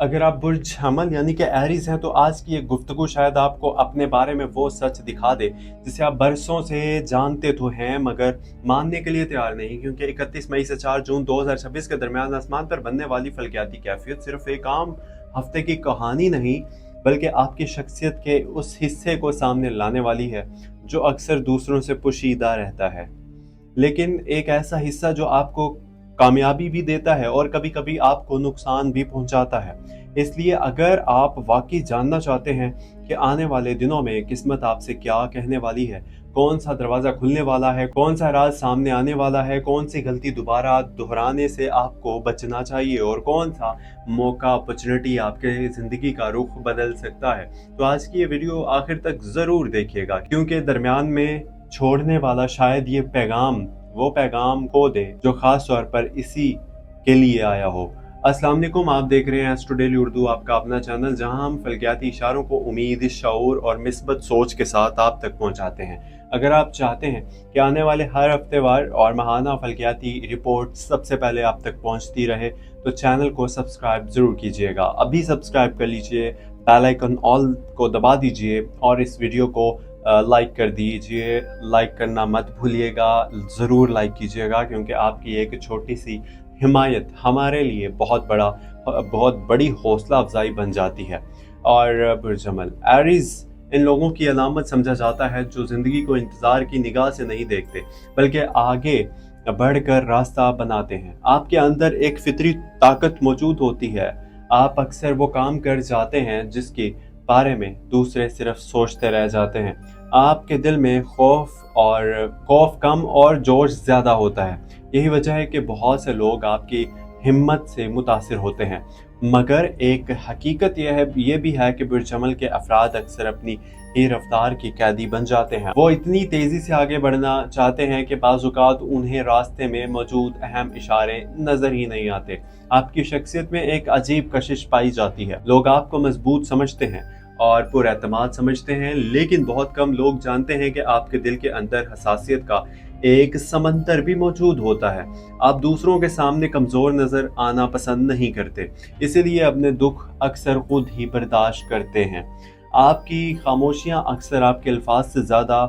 अगर आप बुर्ज हमल यानी कि एरीज हैं तो आज की ये गुफ्तगू शायद आपको अपने बारे में वो सच दिखा दे जिसे आप बरसों से जानते तो हैं मगर मानने के लिए तैयार नहीं, क्योंकि 31 मई से 4 जून 2026 के दरमियान आसमान पर बनने वाली फलकियाती कैफियत सिर्फ एक आम हफ्ते की कहानी नहीं बल्कि आपकी शख्सियत के उस हिस्से को सामने लाने वाली है जो अक्सर दूसरों से पोशीदा रहता है, लेकिन एक ऐसा हिस्सा जो आपको कामयाबी भी देता है और कभी कभी आपको नुकसान भी पहुंचाता है। इसलिए अगर आप वाकई जानना चाहते हैं कि आने वाले दिनों में किस्मत आपसे क्या कहने वाली है, कौन सा दरवाज़ा खुलने वाला है, कौन सा राज सामने आने वाला है, कौन सी गलती दोबारा दोहराने से आपको बचना चाहिए और कौन सा मौका अपॉर्चुनिटी आपके ज़िंदगी का रुख बदल सकता है, तो आज की ये वीडियो आखिर तक ज़रूर देखिएगा, क्योंकि दरमियान में छोड़ने वाला शायद ये पैगाम वो पैगाम खो दे जो खास तौर पर इसी के लिए आया हो। अस्सलाम वालेकुम, आप देख रहे हैं एस्ट्रो डेली उर्दू, आपका अपना चैनल जहां हम फलकियाती इशारों को उम्मीद, शऊर और मिस्बत सोच के साथ आप तक पहुंचाते हैं। अगर आप चाहते हैं कि आने वाले हर हफ्तेवार और माहाना फलकियाती रिपोर्ट सबसे पहले आप तक पहुंचती रहे तो चैनल को सब्सक्राइब ज़रूर कीजिएगा। अभी सब्सक्राइब कर लीजिए, बेल आइकन ऑल को दबा दीजिए और इस वीडियो को लाइक कर दीजिए। लाइक करना मत भूलिएगा, ज़रूर लाइक कीजिएगा, क्योंकि आपकी एक छोटी सी हिमायत हमारे लिए बहुत बड़ी हौसला अफजाई बन जाती है। और बुर्ज हमल एरीज इन लोगों की अलामत समझा जाता है जो ज़िंदगी को इंतज़ार की निगाह से नहीं देखते बल्कि आगे बढ़कर रास्ता बनाते हैं। आपके अंदर एक फितरी ताकत मौजूद होती है। आप अक्सर वो काम कर जाते हैं जिसके बारे में दूसरे सिर्फ सोचते रह जाते हैं। आपके दिल में खौफ कम और जोश ज़्यादा होता है। यही वजह है कि बहुत से लोग आपकी हिम्मत से मुतासिर होते हैं, मगर एक हकीकत ये भी है कि बुर्ज हमल के अफराद अक्सर अपनी ही रफ्तार की कैदी बन जाते हैं। वो इतनी तेज़ी से आगे बढ़ना चाहते हैं कि बाज़-औक़ात उन्हें रास्ते में मौजूद अहम इशारे नज़र ही नहीं आते। आपकी शख्सियत में एक अजीब कशिश पाई जाती है। लोग आपको मजबूत समझते हैं और पुरएतमाद समझते हैं, लेकिन बहुत कम लोग जानते हैं कि आपके दिल के अंदर हसासियत का एक समंदर भी मौजूद होता है। आप दूसरों के सामने कमज़ोर नज़र आना पसंद नहीं करते, इसीलिए अपने दुख अक्सर खुद ही बर्दाश्त करते हैं। आपकी खामोशियाँ अक्सर आपके अल्फाज से ज़्यादा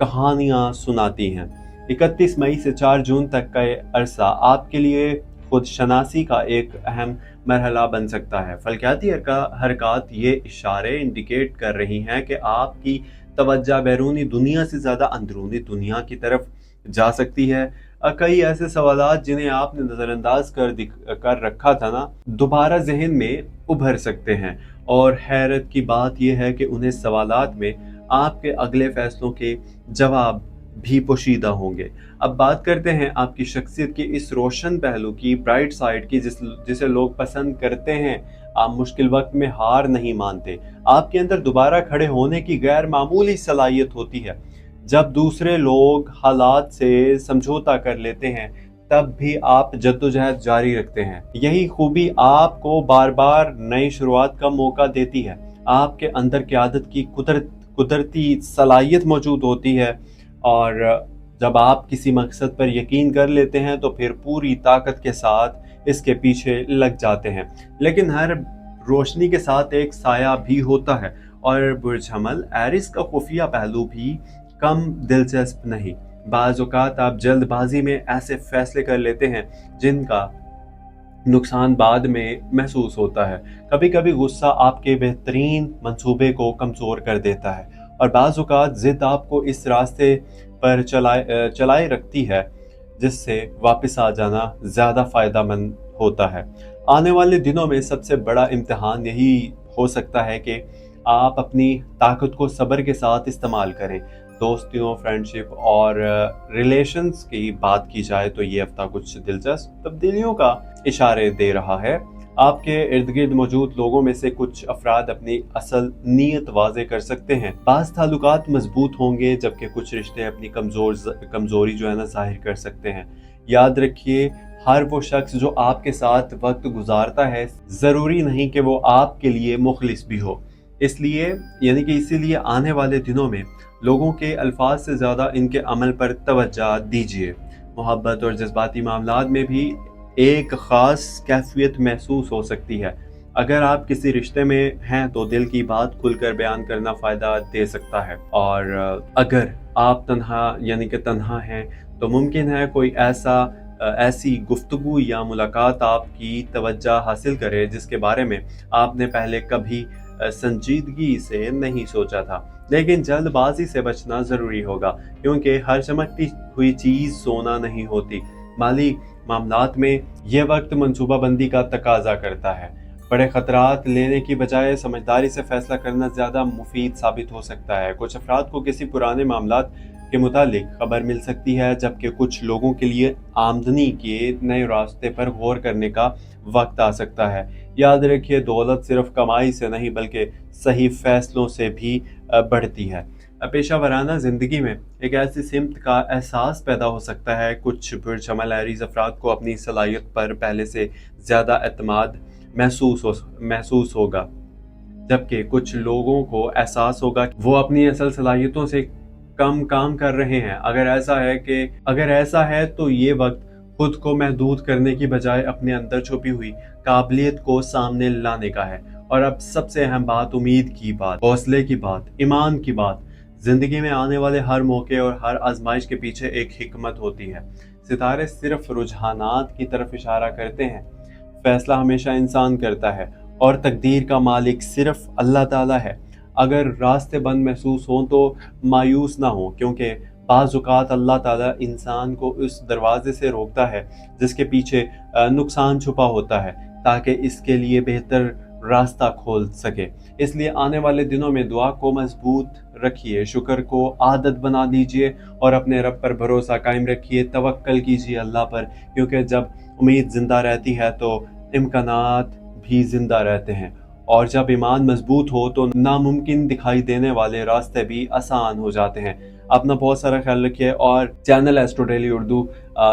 कहानियाँ सुनाती हैं। 31 मई से 4 जून तक का अरसा आपके लिए खुद शनासी का एक अहम मरहला बन सकता है। फलकियाती हरकत ये इशारे इंडिकेट कर रही हैं कि आपकी तवज्जो बैरूनी दुनिया से ज़्यादा अंदरूनी दुनिया की तरफ जा सकती है। कई ऐसे सवालात जिन्हें आपने नज़रअंदाज कर रखा था ना, दोबारा जहन में उभर सकते हैं, और हैरत की बात यह है कि उन्हें सवालात में आपके अगले फैसलों के जवाब भी पोशीदा होंगे। अब बात करते हैं आपकी शख्सियत के इस रोशन पहलू की, ब्राइट साइड की, जिसे लोग पसंद करते हैं। आप मुश्किल वक्त में हार नहीं मानते। आपके अंदर दोबारा खड़े होने की गैर मामूली सलाहियत होती है। जब दूसरे लोग हालात से समझौता कर लेते हैं तब भी आप जद्दोजहद जारी रखते हैं। यही खूबी आपको बार बार नई शुरुआत का मौका देती है। आपके अंदर क़यादत की कुदरती सलाहियत मौजूद होती है, और जब आप किसी मकसद पर यकीन कर लेते हैं तो फिर पूरी ताकत के साथ इसके पीछे लग जाते हैं। लेकिन हर रोशनी के साथ एक साया भी होता है, और बुर्ज हमल एरीज का खुफिया पहलू भी कम दिलचस्प नहीं। बाज़ औक़ात आप जल्दबाजी में ऐसे फैसले कर लेते हैं जिनका नुकसान बाद में महसूस होता है। कभी कभी गुस्सा आपके बेहतरीन मंसूबे को कमज़ोर कर देता है, और बाज़ औक़ात ज़िद आपको इस रास्ते पर चलाए रखती है जिससे वापस आ जाना ज़्यादा फ़ायदेमंद होता है। आने वाले दिनों में सबसे बड़ा इम्तिहान यही हो सकता है कि आप अपनी ताकत को सब्र के साथ इस्तेमाल करें। दोस्तियों, फ्रेंडशिप और रिलेशंस की बात की जाए तो ये हफ्ता कुछ दिलचस्प तब्दीलियों का इशारे दे रहा है। आपके इर्द गिर्द मौजूद लोगों में से कुछ अफराद अपनी असल नीयत वाज़े कर सकते हैं। बाज़ ताल्लुकात मजबूत होंगे, जबकि कुछ रिश्ते अपनी कमज़ोरी जो है ना ज़ाहिर कर सकते हैं। याद रखिए, हर वो शख्स जो आपके साथ वक्त गुजारता है ज़रूरी नहीं कि वो आपके लिए मुखलिस भी हो। इसीलिए आने वाले दिनों में लोगों के अल्फाज से ज़्यादा इनके अमल पर तवज्जो दीजिए। मोहब्बत और जज्बाती मामलात में भी एक ख़ास कैफियत महसूस हो सकती है। اگر آپ کسی رشتے میں ہیں تو دل کی بات کھل کر بیان کرنا فائدہ دے سکتا ہے، اور اگر آپ تنہا ہیں تو ممکن ہے کوئی ایسی گفتگو یا ملاقات آپ کی توجہ حاصل کرے جس کے بارے میں آپ نے پہلے کبھی سنجیدگی سے نہیں سوچا تھا۔ لیکن جلد بازی سے بچنا ضروری ہوگا، کیونکہ ہر چمکتی ہوئی چیز سونا نہیں ہوتی۔ مالی معاملات میں یہ وقت منصوبہ بندی کا تقاضا کرتا ہے۔ بڑے خطرات لینے کی بجائے سمجھداری سے فیصلہ کرنا زیادہ مفید ثابت ہو سکتا ہے۔ کچھ افراد کو کسی پرانے معاملات کے متعلق خبر مل سکتی ہے، جبکہ کچھ لوگوں کے لیے آمدنی کے نئے راستے پر غور کرنے کا وقت آ سکتا ہے۔ یاد رکھیے، دولت صرف کمائی سے نہیں بلکہ صحیح فیصلوں سے بھی بڑھتی ہے۔ پیشہ ورانہ زندگی میں ایک ایسی سمت کا احساس پیدا ہو سکتا ہے۔ کچھ پرعمل ایریز افراد کو اپنی صلاحیت پر پہلے سے زیادہ اعتماد محسوس ہوگا، جبکہ کچھ لوگوں کو احساس ہوگا کہ وہ اپنی اصل صلاحیتوں سے کم کام کر رہے ہیں۔ اگر ایسا ہے تو یہ وقت خود کو محدود کرنے کی بجائے اپنے اندر چھپی ہوئی قابلیت کو سامنے لانے کا ہے۔ اور اب سب سے اہم بات، امید کی بات، حوصلے کی بات، ایمان کی بات۔ زندگی میں آنے والے ہر موقع اور ہر آزمائش کے پیچھے ایک حکمت ہوتی ہے۔ ستارے صرف رجحانات کی طرف اشارہ کرتے ہیں، فیصلہ ہمیشہ انسان کرتا ہے، اور تقدیر کا مالک صرف اللہ تعالیٰ ہے۔ اگر راستے بند محسوس ہوں تو مایوس نہ ہوں، کیونکہ بعض اوقات اللہ تعالیٰ انسان کو اس دروازے سے روکتا ہے جس کے پیچھے نقصان چھپا ہوتا ہے، تاکہ اس کے لیے بہتر راستہ کھول سکے۔ اس لیے آنے والے دنوں میں دعا کو مضبوط رکھیے، شکر کو عادت بنا دیجیے، اور اپنے رب پر بھروسہ قائم رکھیے۔ توکل کیجیے اللہ پر، کیونکہ جب امید زندہ رہتی ہے تو امکانات بھی زندہ رہتے ہیں، اور جب ایمان مضبوط ہو تو ناممکن دکھائی دینے والے راستے بھی آسان ہو جاتے ہیں۔ اپنا بہت سارا خیال رکھیے، اور چینل ایسٹرو ڈیلی اردو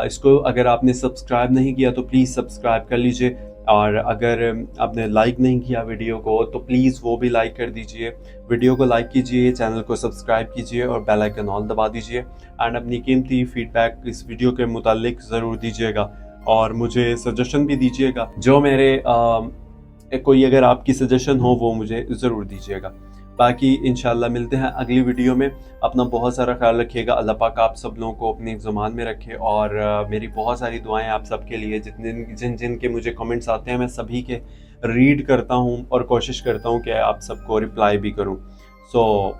اس کو اگر آپ نے سبسکرائب نہیں کیا تو پلیز سبسکرائب کر لیجیے، اور اگر آپ نے لائک نہیں کیا ویڈیو کو تو پلیز وہ بھی لائک کر دیجیے۔ ویڈیو کو لائک کیجیے، چینل کو سبسکرائب کیجیے، اور بیل آئیکن آل دبا دیجیے، اینڈ اپنی قیمتی فیڈ بیک اس ویڈیو کے متعلق ضرور دیجیے گا، اور مجھے سجیشن بھی دیجیے گا۔ جو میرے کوئی اگر آپ کی سجیشن ہو وہ مجھے ضرور دیجیے گا۔ باقی انشاءاللہ ملتے ہیں اگلی ویڈیو میں۔ اپنا بہت سارا خیال رکھیے گا۔ اللہ پاک آپ سب لوگوں کو اپنی زمان میں رکھے، اور میری بہت ساری دعائیں آپ سب کے لیے، جن کے مجھے کمنٹس آتے ہیں میں سبھی کے ریڈ کرتا ہوں، اور کوشش کرتا ہوں کہ آپ سب کو رپلائی بھی کروں۔ So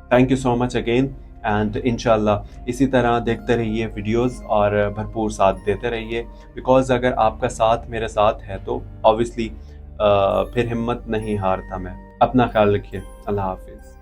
thank you so much again, and انشاءاللہ اسی طرح دیکھتے رہیے ویڈیوز، اور بھرپور ساتھ دیتے رہیے، بیکاز اگر آپ کا ساتھ میرے ساتھ ہے تو obviously پھر ہمت نہیں ہارتا میں۔ اپنا خیال رکھیے، اللہ حافظ۔